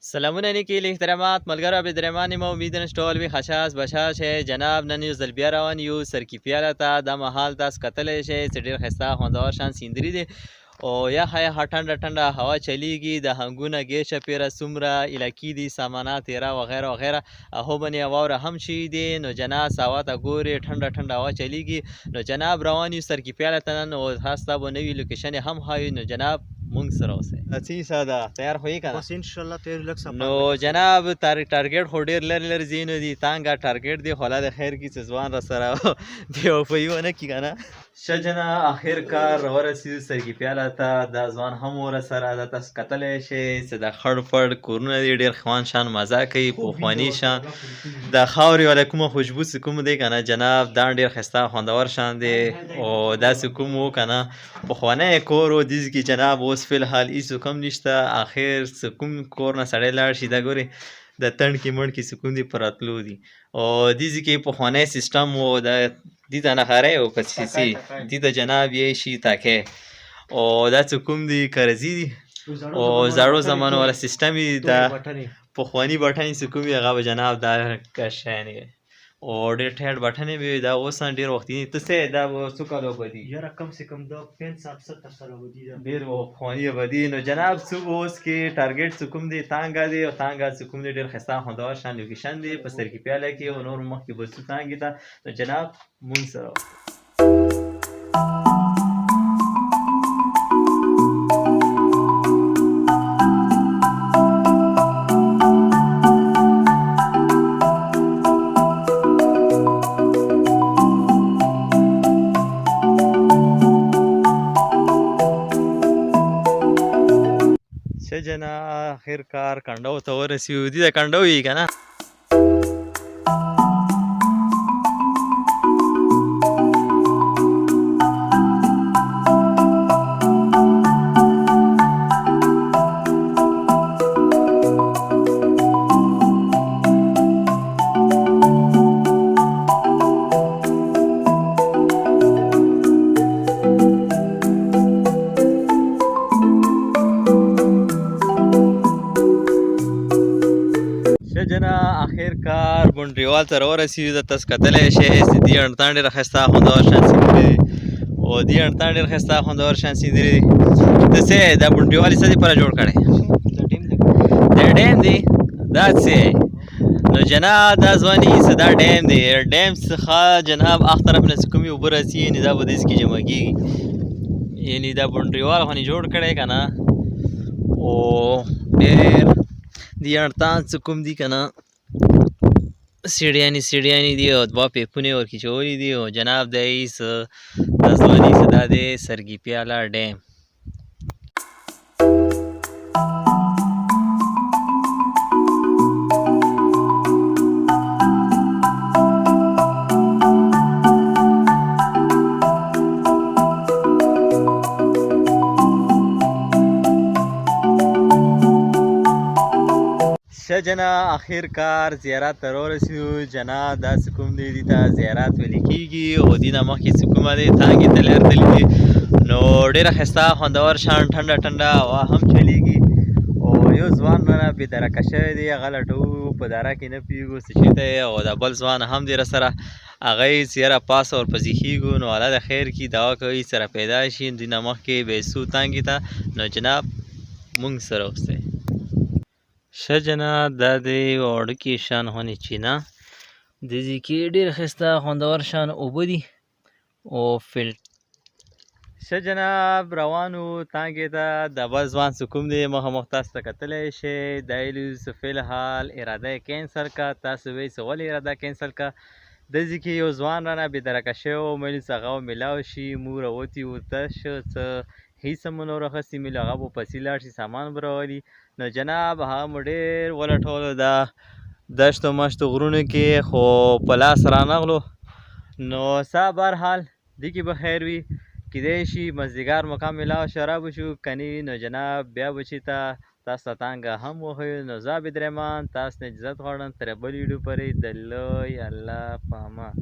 سلامونه نیکې له احترامات ملګرو عبدالرحمن یم امیدن ټول وي خشاس بشاش جناب نن یو ځل بیا روان یو سرکي پیاله ته دا مهال تاسو کتلی شئ چې ډېر ښایسته خوندور شان سیندري دی او یخه یخه ټنډه ټنډه هوا چلیږي د هنګونه ګې چپېره څومره علاقې دي سامانات تیره وغیره وغیره هو بنې واوره هم شوي دي نو جناب ساوا ته ګورې ټنډه ټنډه هوا چلیږي نو جناب روان یو سرکي پیاله ته نن او خاص تا به نوي لوکیشن یې هم ښایي نو جناب مونږ سره اوسئ څه کیسه ده تیار خو یې که بس ان شاء الله تیار لږ نو جناب ټارګټ خو ډېر لرې لرې ځایونه دي تانګه ټارګټ دی خو الله د خیر کړي چې ځوان راسره بېوفایي ونه کړي که نه ښه جنه آخر کار راورسېدو سرکي پیاله ته دا ځوان هم ورسره دا تاسو کتلی شئ چې دا خړ پړ کورونه دي ډېر خوان شان مزه کوي پخواني شان د خاورې والا کومه خوشبو چې کوم دی که نه جناب دا ډېر ښایسته خوندور شان دی او داسې کوم و که نه پخوانی کور و دې کې جناب اوس فی الحال هېڅوک هم نشته آخر چې کوم کور نه سړی لاړ شي دا ګورې د تڼ کې مڼ کې سکون دی په راتلو دي او دې کې پخوانی سیسټم و د دې ته نښری و په سیسي دې ته جناب یې شي تاکی او دا چې کوم دی کرزي دي او زړو زمانو والا سیسټم یې دا پخواني بټن چې کوم وي هغه به جناب دا شیان وي او ډېر ټیټ بټنې به وي دا اوس هم ډېر وختي ته څه دا به څو کالو به دي یاره کم سے کم دا 65-70 ساله به دي ډېر پخواني به دي نو جناب څه به اوس کې ټارګټ چې کوم دی تانګه دی او تانګه چې کوم دی ډېر ښایسته خوندور شان لوکیشن دی په سرکي پیاله کې او نور مخکې به ځو تانګې ته نو جناب مونږ سره ښه جنه آخر کار کنډو ته ورسېدو دې ته کنډو وي که نه جنه آخر کار بونډریوال ته راورسېدو د تاسو کتلی شئ چې دې اڼتان ډېره ښایسته خوندور شان سیندري دی او دې اڼتان ډېر ښایسته خوندور شان سیندري دی ته څه یې دا بونډریوال یې څه دپاره جوړ کړی دا ډیم دی دا څه نو جناب دا ځواني چې دا ډیم دی ډیم څخه جناب هغه طرف نه چې کومې اوبه راځي یعنې دا به داسې کې جمع کېږي یعنې دا بونډریوال خو جوړ کړی که نه او ډېر دې اڼتان څه کوم دي که نه سیډیانې دي او دوه پیپونه یې ورکې چولي دي او جناب دا یې څه دا ځواني څه دا دی سرکي پیاله ډیم ښه جنه آخر کار زیارت ته راورسېدو جناب داسې کوم دی دې ته زیارت ویلې کېږي او دې نه مخکې چې کومه دی تانګې ته لرتلي دي نو ډېره ښایسته خوندور شان ټنډه ټنډه هوا هم چلیږي او یو ځوان رانه بې درکه شوی دی هغه لټوو په دره کې نه پوهېږو څه شي ته یې او دا بل ځوان هم دی راسره هغه یې چې یاره پاسه ورپسې خېږو نو الله د خیر کړي دعا کوي سره پیدا شي دې نه مخکې به یې څو تانګې ته نو جناب مونږ سره اوسئ ښه جنه دا دی وړوکې شان هونې چینه د دې کې ډېر ښایسته خوندور شان اوبه دي او ښه جناب روان وو تانګې ته د بل ځوان چې کوم دی مخامخ تاسو ته کتلی شئ دا یې ویلي چې فی الحال اراده یې کینسل کړه تاسو وایئ چې ولې اراده کینسل کړه داسې کې یو ځوان رانه بې درکه شوی و مېلې چې هغه میلاو شي موږ راوتي وو تش څه هېڅ هم ونه راخیستي مېلې هغه به پسې لاړ شي سامان به راولي نو جناب هغه مو ډېر ولټولو دا دشتو مشتو غرونو کې خو په لاس رانغلو نو سا بهرحال دې کې به خیر وي کیدای شي مازدیګر مقام میلاو شو رابه شو کنی نو جناب بیا به چې تاسو ته تانګه هم وښیو نو زه عبدالرحمن تاسو نه اجازت غواړم تر بل ویډیو پورې د لوی الله په امان